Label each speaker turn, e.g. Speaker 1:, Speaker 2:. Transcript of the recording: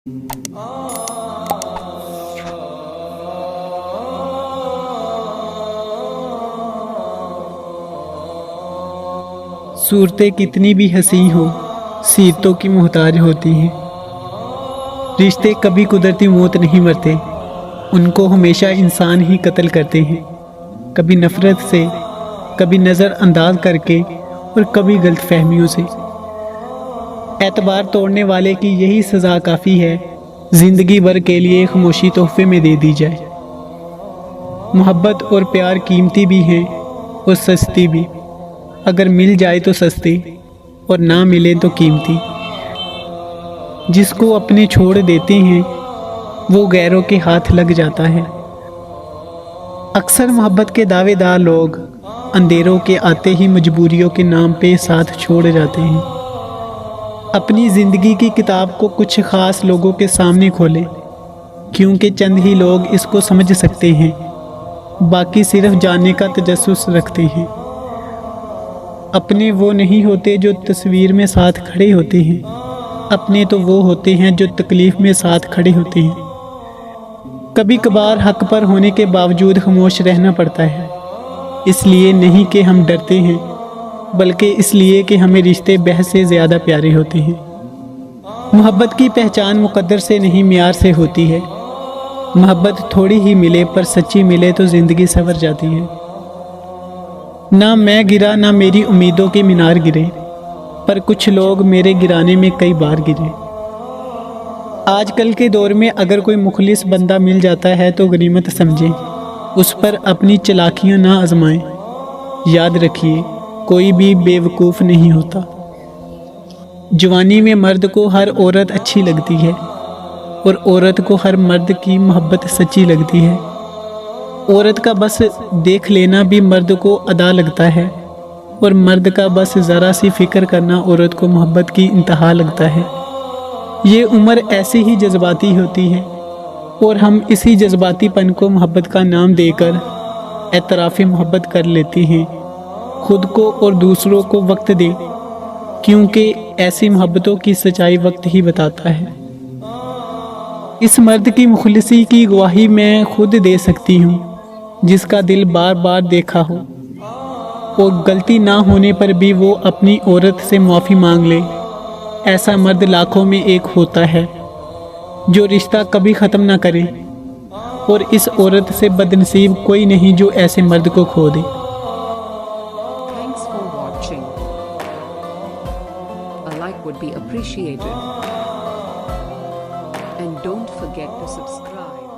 Speaker 1: सूरतें कितनी भी हसी हो, सीरतों की मोहताज होती हैं। रिश्ते कभी कुदरती मौत नहीं मरते, उनको हमेशा इंसान ही कत्ल करते हैं। कभी नफ़रत से, कभी नज़रअंदाज करके और कभी गलतफहमियों से। एतबार तोड़ने वाले की यही सज़ा काफ़ी है, ज़िंदगी भर के लिए खामोशी तोहफे में दे दी जाए। मोहब्बत और प्यार कीमती भी हैं और सस्ती भी। अगर मिल जाए तो सस्ती और ना मिले तो कीमती। जिसको अपने छोड़ देते हैं वो गैरों के हाथ लग जाता है। अक्सर मोहब्बत के दावेदार लोग अंधेरों के आते ही मजबूरियों के नाम पे साथ छोड़ जाते हैं। अपनी ज़िंदगी की किताब को कुछ ख़ास लोगों के सामने खोलें, क्योंकि चंद ही लोग इसको समझ सकते हैं, बाकी सिर्फ जानने का तजस्सुस रखते हैं। अपने वो नहीं होते जो तस्वीर में साथ खड़े होते हैं, अपने तो वो होते हैं जो तकलीफ़ में साथ खड़े होते हैं। कभी कभार हक पर होने के बावजूद खामोश रहना पड़ता है, इसलिए नहीं कि हम डरते हैं, बल्कि इसलिए कि हमें रिश्ते बहस से ज़्यादा प्यारे होते हैं। मोहब्बत की पहचान मुकद्दर से नहीं मियार से होती है। मोहब्बत थोड़ी ही मिले पर सच्ची मिले तो ज़िंदगी संवर जाती है। ना मैं गिरा ना मेरी उम्मीदों के मीनार गिरे, पर कुछ लोग मेरे गिराने में कई बार गिरे। आजकल के दौर में अगर कोई मुखलिस बंदा मिल जाता है तो गनीमत समझें, उस पर अपनी चालाकियाँ ना आजमाएं। याद रखिए, कोई भी बेवकूफ़ नहीं होता। जवानी में मर्द को हर औरत अच्छी लगती है और औरत को हर मर्द की मोहब्बत सच्ची लगती है। औरत का बस देख लेना भी मर्द को अदा लगता है और मर्द का बस ज़रा सी फिक्र करना औरत को मोहब्बत की इंतहा लगता है। ये उम्र ऐसे ही जज्बाती होती है और हम इसी जज्बातीपन को मोहब्बत का नाम देकर एतराफ़ मोहब्बत कर लेते हैं। खुद को और दूसरों को वक्त दें, क्योंकि ऐसी मोहब्बतों की सच्चाई वक्त ही बताता है। इस मर्द की मुखलिसी की गवाही मैं खुद दे सकती हूँ, जिसका दिल बार बार देखा हो और गलती ना होने पर भी वो अपनी औरत से माफ़ी मांग ले। ऐसा मर्द लाखों में एक होता है जो रिश्ता कभी ख़त्म ना करे, और इस औरत से बदनसीब कोई नहीं जो ऐसे मर्द को खो दे।
Speaker 2: Thanks for watching. A like would be appreciated. And don't forget to subscribe.